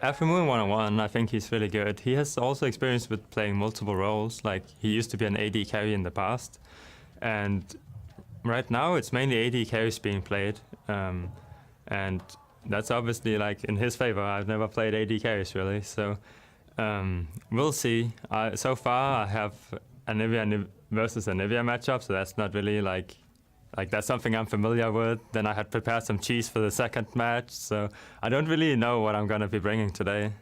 aphromoo in 1-on-1, I think he's really good. He has also experience with playing multiple roles. Like, he used to be an AD carry in the past. And right now, it's mainly AD carries being played. And that's obviously, like, in his favor. I've never played AD carries, really. So we'll see. So far, I have Anivia versus Anivia matchup, so that's not really, like that's something I'm familiar with. Then I had prepared some cheese for the second match, so I don't really know what I'm gonna be bringing today.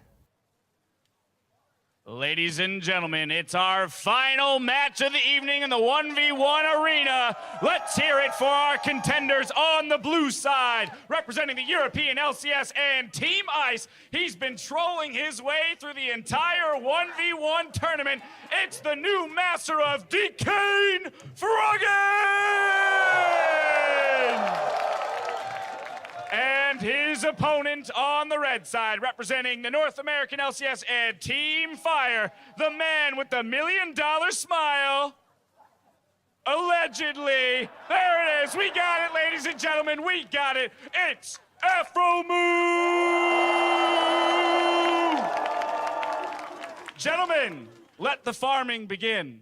Ladies and gentlemen, it's our final match of the evening in the 1v1 arena. Let's hear it for our contenders on the blue side. Representing the European LCS and Team Ice, he's been trolling his way through the entire 1v1 tournament. It's the new master of Decane, Froggen! And his opponent on the red side, representing the North American LCS and Team Fire, the man with the $1 million smile. Allegedly. There it is. We got it, ladies and gentlemen. We got it. It's aphromoo! Gentlemen, let the farming begin.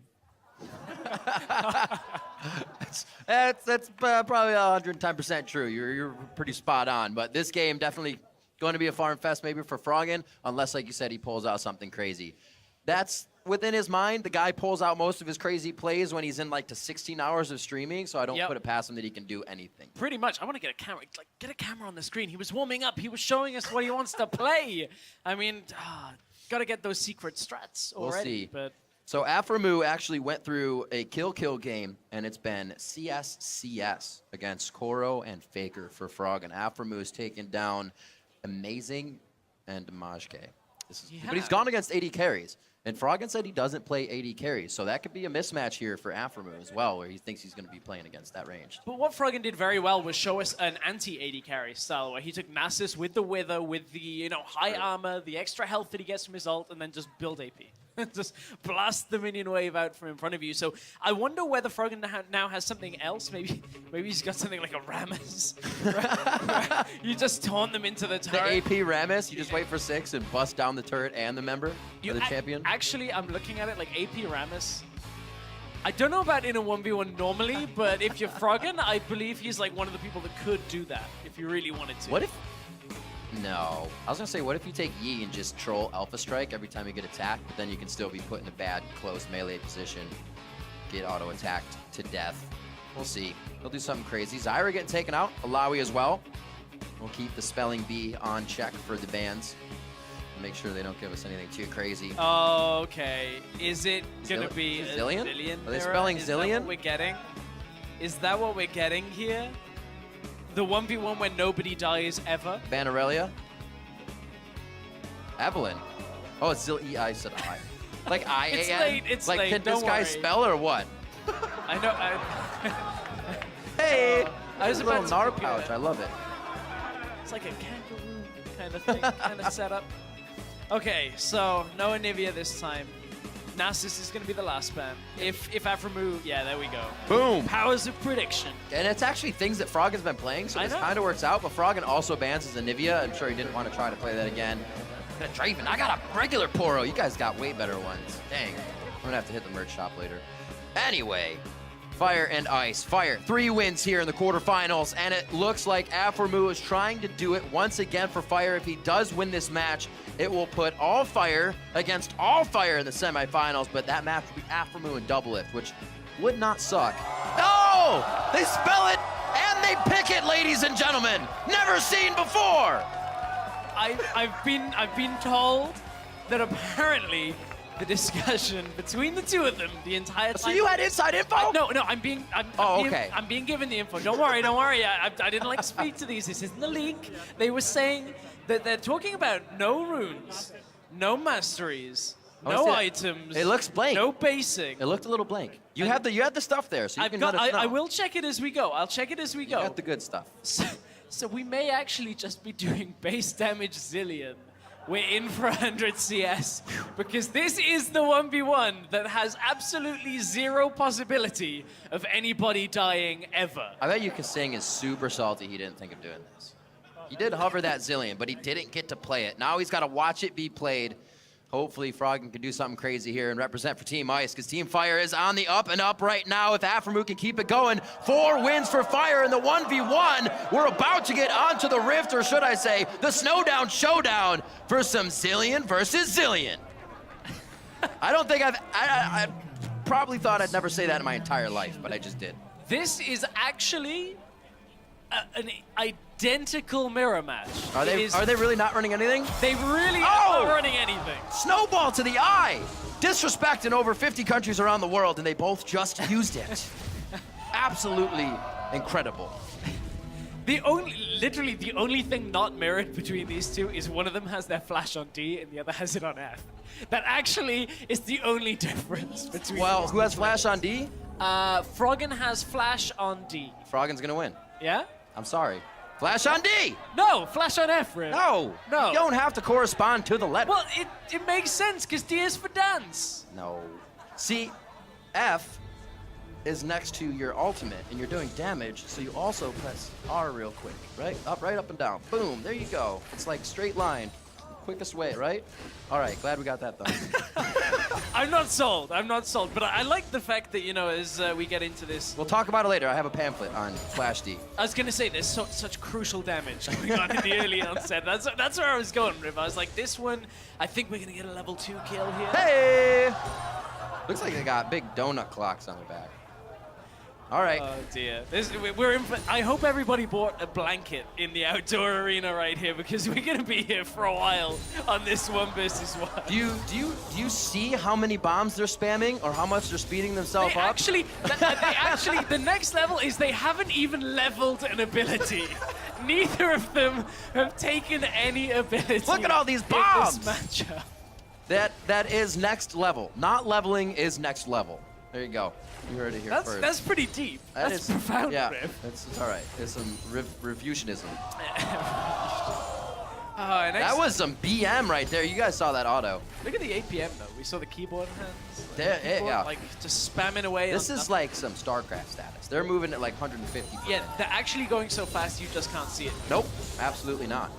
That's probably 110% true. You're pretty spot on. But this game definitely going to be a farm fest maybe for Froggen, unless, like you said, he pulls out something crazy. That's within his mind. The guy pulls out most of his crazy plays when he's in like to 16 hours of streaming, so I don't put it past him that he can do anything. Pretty much. I want to get a camera. Like, get a camera on the screen. He was warming up. He was showing us what he wants to play. I mean, got to get those secret strats already. We'll see. But so aphromoo actually went through a kill-kill game, and it's been CS against Koro and Faker for Froggen. aphromoo has taken down Amazing and Majke. But he's gone against AD carries. And Froggen said he doesn't play AD carries, so that could be a mismatch here for aphromoo as well, where he thinks he's going to be playing against that range. But what Froggen did very well was show us an anti-AD carry style, where he took Nasus with the Wither, with the high armor, the extra health that he gets from his ult, and then just build AP. Just blast the minion wave out from in front of you. So I wonder whether Froggen now has something else. Maybe he's got something like a Rammus. You just taunt them into the turret. The AP Rammus, you just wait for 6 and bust down the turret and the member for the champion. Actually, I'm looking at it like AP Rammus. I don't know about in a 1v1 normally, but if you're Froggen, I believe he's like one of the people that could do that if you really wanted to. What if... No. I was going to say, what if you take Yi and just troll Alpha Strike every time you get attacked, but then you can still be put in a bad, close melee position, get auto-attacked to death. We'll see. He'll do something crazy. Zyra getting taken out. Alawi as well. We'll keep the spelling bee on check for the bans. Make sure they don't give us anything too crazy. Okay. Is it going to be Zillion? Zillion? Are they spelling Zillion? Is that what we're getting? Is that what we're getting here? The 1v1 where nobody dies ever? Ban Aurelia? Evelyn? Oh, it's I said I. Like I-A-N? It's late, it's like, late, can don't this guy worry. spell or what? I know. Hey! I was a little about to Nar pouch, I love it. It's like a kangaroo kind of thing, kind of setup. Okay, so no Anivia this time. Nasus is going to be the last ban. If aphromoo, yeah, there we go. Boom! Powers of prediction. And it's actually things that Froggen's been playing, so this kind of works out. But Froggen also bans his Anivia. I'm sure he didn't want to try to play that again. Draven, I got a regular Poro. You guys got way better ones. Dang. I'm going to have to hit the merch shop later. Anyway, Fire and Ice. Fire, 3 wins here in the quarterfinals, and it looks like aphromoo is trying to do it once again for Fire. If he does win this match, it will put all Fire against all Fire in the semifinals, but that match would be aphromoo and Doublelift, which would not suck. No! They spell it and they pick it, ladies and gentlemen. Never seen before. I've been told that apparently the discussion between the two of them the entire time. So you had inside info? No, I'm being given the info. Don't worry. I didn't like speak to these. This isn't the leak. They were saying that they're talking about no runes, no masteries, no items. It looks blank. No basing. It looked a little blank. You had the stuff there, so you can let us know. I will check it as we go. I'll check it as we go. You got the good stuff. So we may actually just be doing base damage Zillion. We're in for 100 CS because this is the 1v1 that has absolutely zero possibility of anybody dying ever. I bet you Kasing is super salty he didn't think of doing this. He did hover that Zillion, but he didn't get to play it. Now he's got to watch it be played. Hopefully Froggen can do something crazy here and represent for Team Ice, because Team Fire is on the up and up right now. If aphromoo can keep it going, 4 wins for Fire in the 1v1. We're about to get onto the Rift, or should I say, the Snowdown Showdown for some Zillion versus Zillion. I don't think I probably thought I'd never say that in my entire life, but I just did. This is actually an identical mirror match. Are they really not running anything? They really are not running anything. Snowball to the eye! Disrespect in over 50 countries around the world, and they both just used it. Absolutely incredible. Literally the only thing not mirrored between these two is one of them has their flash on D and the other has it on F. That actually is the only difference between Well, who has flash on D? Froggen has flash on D. Froggen's gonna win. Yeah? I'm sorry. Flash on D! No, flash on F, Rip. No! No. You don't have to correspond to the letter. Well, it makes sense, because D is for dance. No. See, F is next to your ultimate, and you're doing damage, so you also press R real quick, right? Right up and down. Boom, there you go. It's like straight line. Quickest way, right? All right, glad we got that done. I'm not sold, but I like the fact that, you know, as we get into this. We'll talk about it later. I have a pamphlet on Flash D. I was going to say, there's such crucial damage going on in the early onset. That's where I was going, Riv. I was like, this one, I think we're going to get a level 2 kill here. Hey! Looks like they got big donut clocks on their back. All right. Oh dear. I hope everybody bought a blanket in the outdoor arena right here, because we're gonna be here for a while on this 1 versus 1. Do you see how many bombs they're spamming, or how much they're speeding themselves up? The next level is they haven't even leveled an ability. Neither of them have taken any ability. Look at all these bombs! In this matchup. That is next level. Not leveling is next level. There you go. You heard it here first. That's pretty deep. That's profound, yeah, Riv. it's all right. It's some refusionism. That was some BM right there. You guys saw that auto. Look at the APM, though. We saw the keyboard hands. Yeah. Like, just spamming away. This is like some StarCraft status. They're moving at like 150. Yeah, they're actually going so fast you just can't see it. Nope, absolutely not.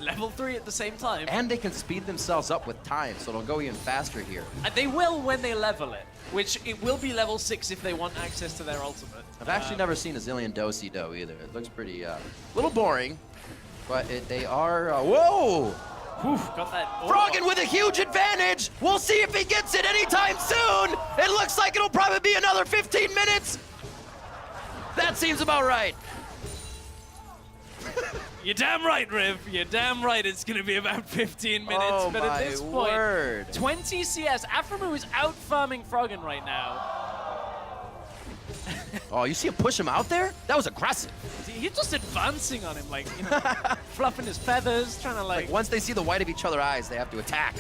Level 3 at the same time. And they can speed themselves up with time, so it'll go even faster here. They will when they level it, which it will be level 6 if they want access to their ultimate. I've actually never seen a Zillion do either. It looks pretty, little boring, but they are, whoa! Whew, got that. Froggen with a huge advantage! We'll see if he gets it anytime soon! It looks like it'll probably be another 15 minutes! That seems about right. You're damn right, Riv. You're damn right. It's going to be about 15 minutes. Oh, but at this point, word. 20 CS. aphromoo is out-farming Froggen right now. Oh, you see him push him out there? That was aggressive. He's just advancing on him, like, you know, fluffing his feathers, trying to, like... Once they see the white of each other's eyes, they have to attack.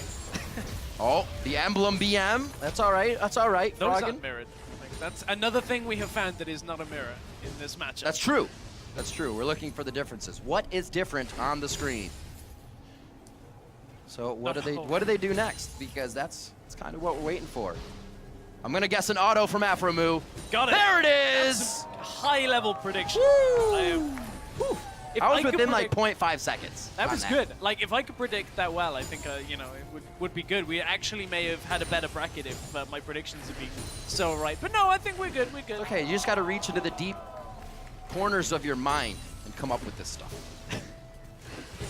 Oh, the emblem BM. That's all right. That's all right, Those Froggen. aren't mirrored. Like, that's another thing we have found that is not a mirror in this matchup. That's true. That's true. We're looking for the differences. What is different on the screen? So what do they do next? Because that's kind of what we're waiting for. I'm gonna guess an auto from aphromoo. Got it. There it is. High-level prediction. I was within like predict- 0.5 seconds. That was good. Like, if I could predict that well, I think, you know, it would be good. We actually may have had a better bracket if my predictions had been so right. But no, I think we're good. We're good. Okay, you just got to reach into the deep corners of your mind and come up with this stuff.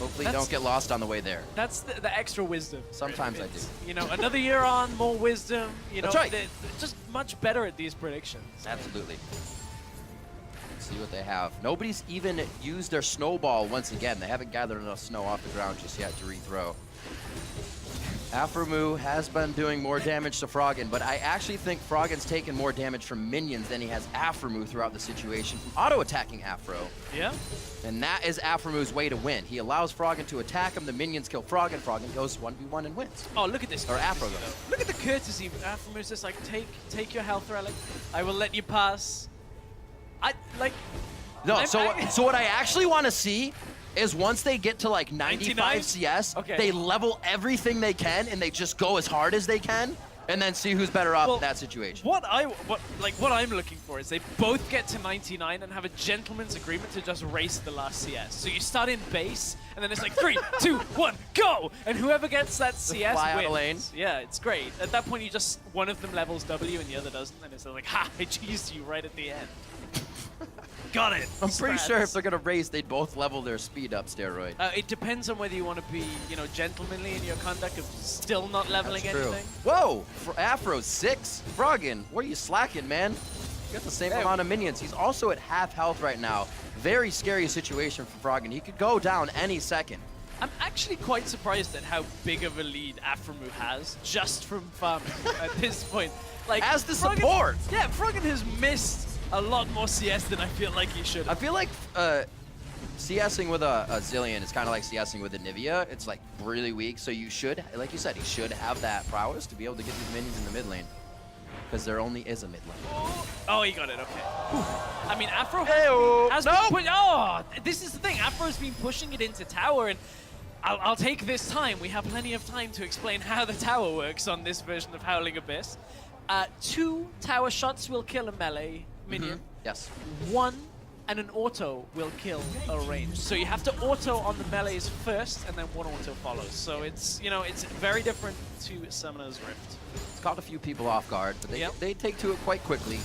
Hopefully you don't get lost on the way there. That's the extra wisdom. Sometimes I do. You know, another year on, more wisdom. You know, That's right. They're just much better at these predictions. Absolutely. Let's see what they have. Nobody's even used their snowball once again. They haven't gathered enough snow off the ground just yet to rethrow. aphromoo has been doing more damage to Froggen, but I actually think Froggen's taken more damage from minions than he has aphromoo throughout the situation from auto-attacking Afro. Yeah. And that is aphromoos way to win. He allows Froggen to attack him, the minions kill Froggen, Froggen goes 1v1 and wins. Oh, look at this. Or Afro goes. Look at the courtesy. aphromoos just like, take your health relic. I will let you pass. No, so what I actually want to see is once they get to like 95 CS, Okay. they level everything they can and they just go as hard as they can. and then see who's better off in that situation. What I'm looking for is they both get to 99 and have a gentleman's agreement to just race the last CS. So you start in base, and then it's like 3, 2, 1, go! And whoever gets that CS fly out wins. of lane. Yeah, it's great. At that point, one of them levels W and the other doesn't, and it's like, ha! I cheesed you right at the end. Got it. I'm pretty sure if they're gonna race, they'd both level their speed up steroid. It depends on whether you want to be, gentlemanly in your conduct of still not leveling That's true. anything. Whoa! Afro 6. Froggen, what are you slacking, man? You got the same amount of minions. He's also at half health right now. Very scary situation for Froggen. He could go down any second. I'm actually quite surprised at how big of a lead aphromoo has just from farming at this point. Like, As the support! Yeah, Froggen has missed a lot more CS than I feel like he should have. I feel like CSing with a Zillion is kind of like CSing with a Nivea. It's like really weak, so you should, like you said, he should have that prowess to be able to get these minions in the mid lane. Because there only is a mid lane. Oh, he got it, okay. Whew. I mean, Afro has Nope. been this is the thing. Afro's been pushing it into tower, and I'll take this time. We have plenty of time to explain how the tower works on this version of Howling Abyss. 2 tower shots will kill a melee minion. Yes. 1 and an auto will kill a range. So you have to auto on the melees first, and then 1 auto follows. So it's, it's very different to Summoner's Rift. It's caught a few people off guard, but they take to it quite quickly.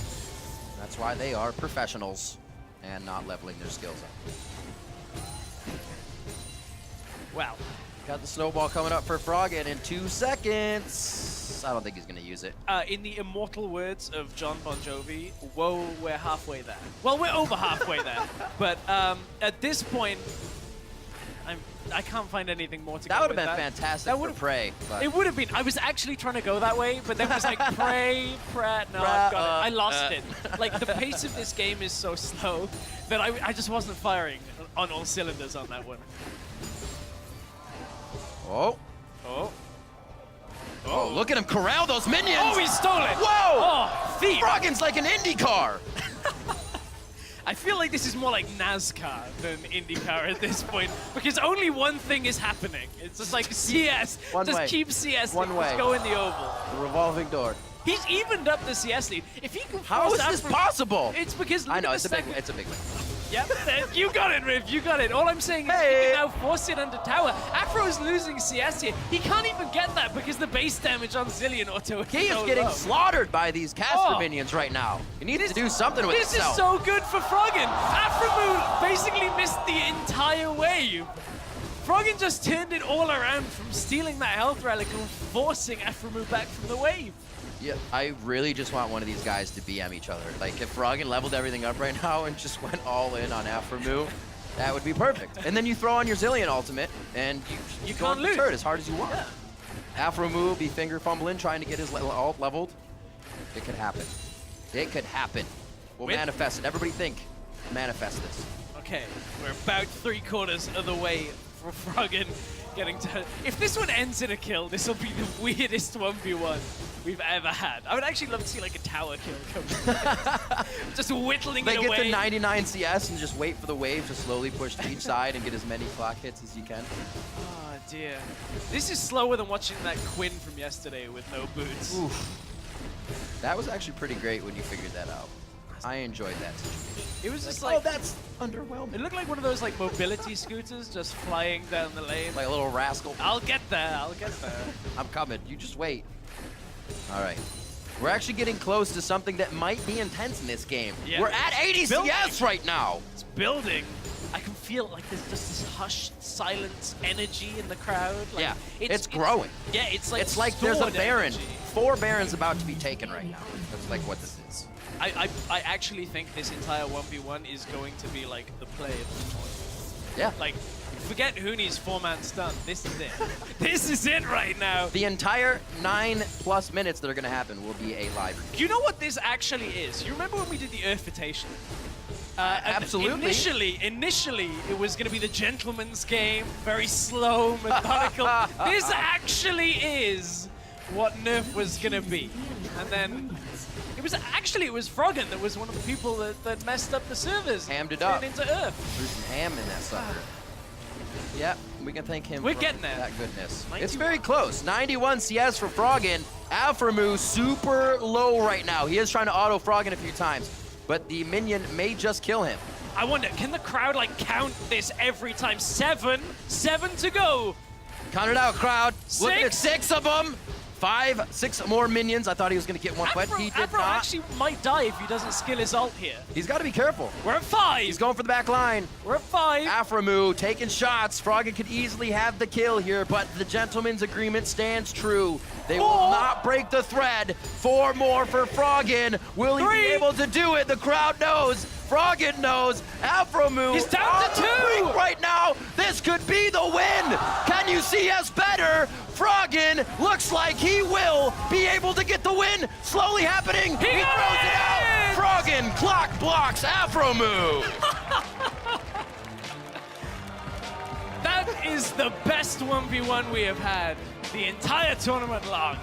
That's why they are professionals and not leveling their skills up. Wow. Got the snowball coming up for Froggen in 2 seconds. I don't think he's going to use it. In the immortal words of John Bon Jovi, whoa, we're halfway there. Well, we're over halfway there. But at this point, I can't find anything more to go That would have with been that. fantastic That for Prey. But It would have been. I was actually trying to go that way, but then it was like, Prey, no, I've got it. I lost it. Like, the pace of this game is so slow that I just wasn't firing on all cylinders on that one. Oh. Oh. Oh, look at him corral those minions. Oh, he stole it. Whoa! Oh, thief. Froggen's like an IndyCar. I feel like this is more like NASCAR than IndyCar at this point, because only one thing is happening. It's just like CS. One just way. keep CS. One way. Just go in the oval. The revolving door. He's evened up the CS lead. If he can How force is this Afro- possible? It's because I know, look at the it's a big win. Yep, you got it, Riv. You got it. All I'm saying is he can now force it under tower. Afro's losing CS here. He can't even get that because the base damage on Zillion auto is He is so getting low. slaughtered by these caster minions right now. He needs to do something with This himself. is so good for Froggen. aphromoo basically missed the entire wave. Froggen just turned it all around from stealing that health relic and forcing aphromoo back from the wave. Yeah, I really just want one of these guys to BM each other. Like, if Froggen leveled everything up right now and just went all in on aphromoo, that would be perfect. And then you throw on your Zillion ultimate, and you go can't on the lose. turret as hard as you want. Yeah. aphromoo be finger fumbling, trying to get his ult leveled. It could happen. It could happen. We'll manifest it. Everybody think. Manifest this. Okay, we're about 3/4 of the way for Froggen getting to... If this one ends in a kill, this will be the weirdest 1v1 we've ever had. I would actually love to see like a tower kill come. Just whittling They it get away. to 99 CS and just wait for the wave to slowly push to each side and get as many clock hits as you can. Oh dear. This is slower than watching that Quinn from yesterday with no boots. Oof. That was actually pretty great when you figured that out. I enjoyed that situation. It was just Oh, like... that's underwhelming. It looked like one of those like mobility scooters just flying down the lane. Like a little rascal. I'll get there, I'll get there. I'm coming. You just wait. All right. We're actually getting close to something that might be intense in this game. Yeah. We're at 80 Building. CS right now. It's building. I can feel like there's just this hushed silence energy in the crowd. Like, Yeah, it's growing. Yeah, it's like there's a sword Baron. energy. 4 Barons about to be taken right now. That's like what this is. I actually think this entire 1v1 is going to be like the play of the tournament. Yeah. Like, forget Hooney's 4-man stun. This is it. This is it right now. The entire 9+ minutes that are going to happen will be a live. You know what this actually is? You remember when we did the Earthitation? Absolutely. Initially, it was going to be the gentleman's game, very slow, methodical. This actually is what Nerf was going to be. And then it was Froggen that was one of the people that messed up the servers. Hammed it up. Turned into Earth. There's some ham in that sucker. Yep, we can thank him We're for getting there. that goodness. 91. It's very close. 91 CS for Froggen. aphromoo super low right now. He is trying to auto Froggen a few times, but the minion may just kill him. I wonder, can the crowd like count this every time? 7 to go. Count it out, crowd. Look at 6. 6 of them. 5, 6 more minions. I thought he was going to get one, but he did Aphro not. actually might die if he doesn't skill his ult here. He's got to be careful. We're at 5. He's going for the back line. We're at 5. aphromoo taking shots. Froggen could easily have the kill here, but the gentleman's agreement stands true. They will not break the thread. 4 more for Froggen. Will he 3. be able to do it? The crowd knows. Froggen knows. aphromoo He's down to on the 2. brink right now. This could be the win. Can you see us better? Froggen looks like he will be able to get the win. Slowly happening. He throws it out. Froggen clock blocks aphromoo. That is the best 1v1 we have had the entire tournament long.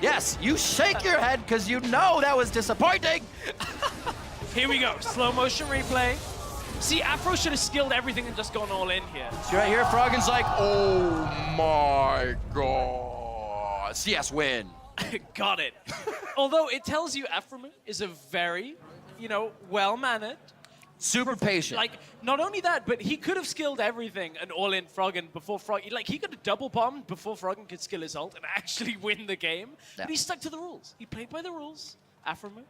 Yes, you shake your head because you know that was disappointing. Here we go, slow motion replay. See, Aphro should have skilled everything and just gone all in here. See right here, Froggen's like, oh my god. CS win. Got it. Although it tells you aphromoo is a very, well-mannered. Super patient. Like, not only that, but he could have skilled everything and all in Froggen before Froggen. Like, he could have double bombed before Froggen could skill his ult and actually win the game. Yeah. But he stuck to the rules. He played by the rules. aphromoo,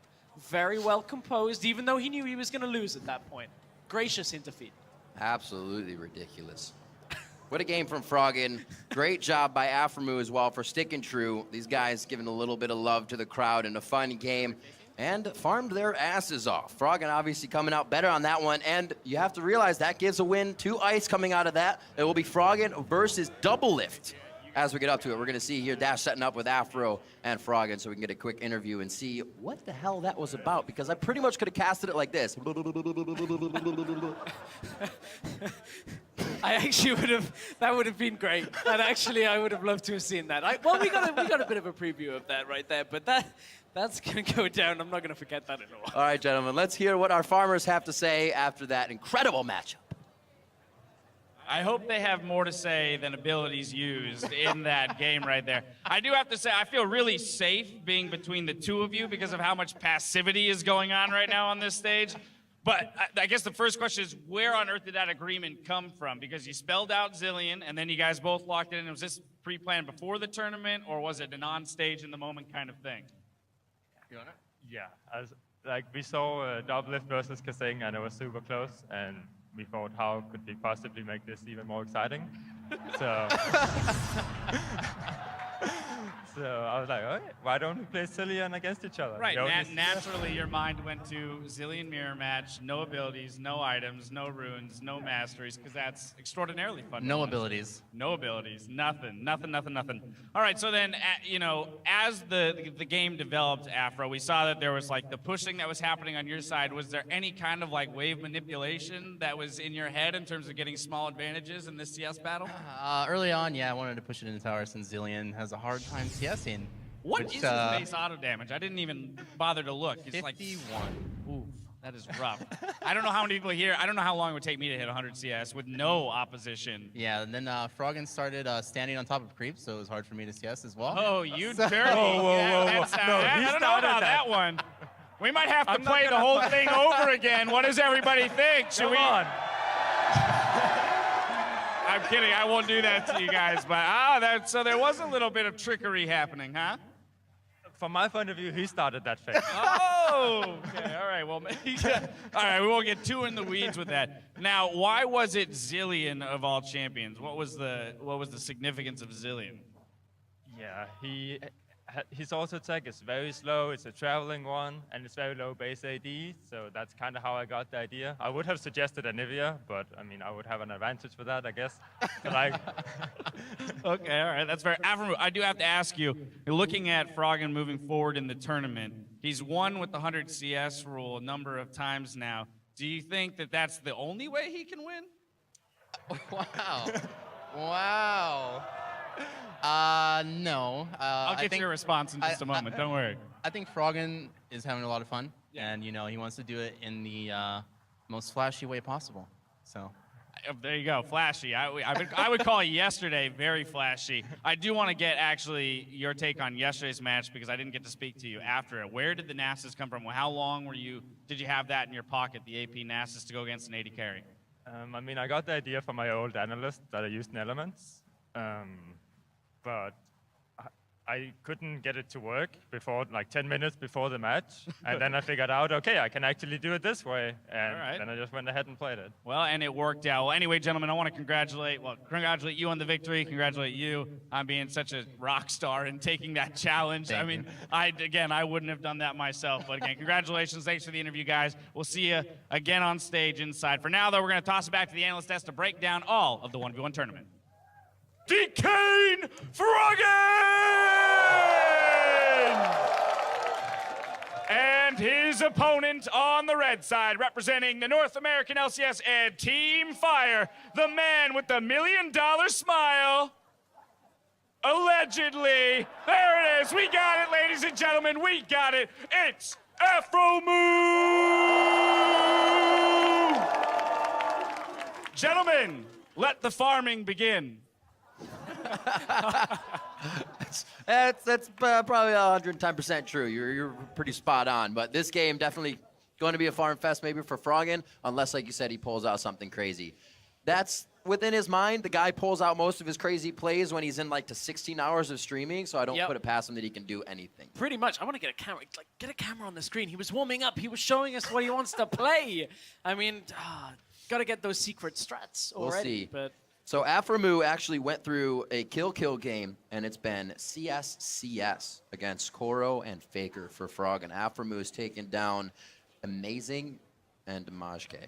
very well composed, even though he knew he was going to lose at that point. Gracious in defeat. Absolutely ridiculous. What a game from Froggen. Great job by aphromoo as well for sticking true. These guys giving a little bit of love to the crowd in a fun game and farmed their asses off. Froggen obviously coming out better on that one, and you have to realize that gives a win to Ice coming out of that. It will be Froggen versus Double Lift. As we get up to it, we're going to see here Dash setting up with Aphro and Froggen so we can get a quick interview and see what the hell that was about, because I pretty much could have casted it like this. I actually would have, that would have been great. And actually, I would have loved to have seen that. Well, we got a bit of a preview of that right there, but that's going to go down. I'm not going to forget that at all. All right, gentlemen, let's hear what our farmers have to say after that incredible matchup. I hope they have more to say than abilities used in that game right there. I do have to say, I feel really safe being between the two of you because of how much passivity is going on right now on this stage. But I guess the first question is, where on earth did that agreement come from? Because you spelled out Zillion, and then you guys both locked it in. Was this pre-planned before the tournament, or was it an on-stage in the moment kind of thing? You want it? Yeah, we saw Double Lift versus Kennen, and it was super close, and we thought, how could we possibly make this even more exciting? So, so I was like, all right, why don't we play Zillion against each other? Right, naturally your mind went to Zillion mirror match, no abilities, no items, no runes, no masteries, because that's extraordinarily fun. No abilities. No abilities, nothing. All right, so then, as the game developed, Aphro, we saw that there was like the pushing that was happening on your side. Was there any kind of like wave manipulation that was in your head in terms of getting small advantages in this CS battle? Early on, yeah, I wanted to push it into tower since Zillion has a hard time CSing. What is his base auto damage? I didn't even bother to look. It's 51. Like, ooh, that is rough. I don't know how many people here, I don't know how long it would take me to hit 100 CS with no opposition. Yeah, and then Froggen started standing on top of creep, so it was hard for me to CS as well. Oh, you So- dirty. I don't know about that one. We might have to play the whole thing over again. What does everybody think? Should we? on. I'm kidding. I won't do that to you guys. But so there was a little bit of trickery happening, huh? From my point of view, he started that phase. Oh, okay. All right. Well, all right. We won't get too in the weeds with that. Now, why was it Zillion of all champions? What was the significance of Zillion? Yeah, his auto attack is very slow, it's a traveling one, and it's very low base AD, so that's kind of how I got the idea. I would have suggested Anivia, but I mean, I would have an advantage for that, I guess. Like, Okay, all right, that's fair. aphromoo, I do have to ask you, you're looking at Froggen moving forward in the tournament. He's won with the 100 CS rule a number of times now. Do you think that that's the only way he can win? Wow. Wow. No. I'll get your response in just a moment, don't worry. I think Froggen is having a lot of fun, and he wants to do it in the most flashy way possible. So There you go, flashy. I would call yesterday very flashy. I do want to get actually your take on yesterday's match because I didn't get to speak to you after it. Where did the Nasus come from? How long did you have that in your pocket, the AP Nasus, to go against an AD carry? I mean, I got the idea from my old analyst that I used in Elements, but I couldn't get it to work before, like 10 minutes before the match. And then I figured out, okay, I can actually do it this way. And then I just went ahead and played it. Well, and it worked out. Well, anyway, gentlemen, I want to congratulate you on the victory. Congratulate you on being such a rock star and taking that challenge. Thank I mean, I wouldn't have done that myself. But again, congratulations. Thanks for the interview, guys. We'll see you again on stage inside. For now, though, we're going to toss it back to the analyst desk to break down all of the 1v1 tournament. Froggen! And his opponent on the red side, representing the North American LCS and Team Fire, the man with the $1 million smile. Allegedly. There it is. We got it, ladies and gentlemen. We got it. It's aphromoo! Gentlemen, let the farming begin. That's probably 110% true. You're pretty spot on. But this game definitely going to be a farm fest maybe for Froggen, unless, like you said, he pulls out something crazy. That's within his mind. The guy pulls out most of his crazy plays when he's in like to 16 hours of streaming, so I don't put it past him that he can do anything. Pretty much. I want to get a camera. Like, get a camera on the screen. He was warming up. He was showing us what he wants to play. I mean, got to get those secret strats already. We'll see. But so aphromoo actually went through a kill-kill game, and it's been CS against Koro and Faker for Froggen. aphromoo has taken down Amazing and Majke.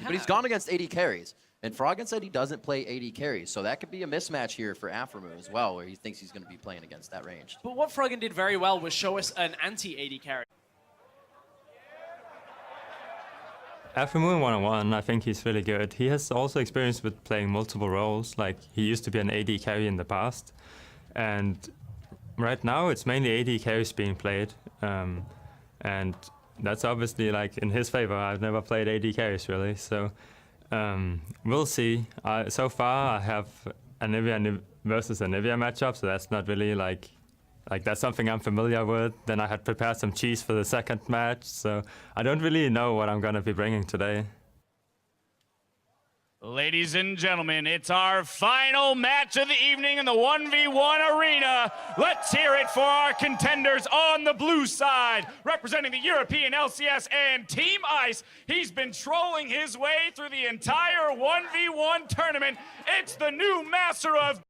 But he's gone against AD carries. And Froggen said he doesn't play AD carries, so that could be a mismatch here for aphromoo as well, where he thinks he's going to be playing against that range. But what Froggen did very well was show us an anti-AD carry. aphromoo in 1-on-1, I think he's really good. He has also experience with playing multiple roles, like he used to be an AD carry in the past. And right now it's mainly AD carries being played. And that's obviously like in his favor. I've never played AD carries really, so we'll see. So far I have Anivia versus Anivia matchup, so that's not really like that's something I'm familiar with. Then I had prepared some cheese for the second match, so I don't really know what I'm going to be bringing today. Ladies and gentlemen, it's our final match of the evening in the 1v1 arena. Let's hear it for our contenders on the blue side, representing the European LCS and Team Ice. He's been trolling his way through the entire 1v1 tournament. It's the new master of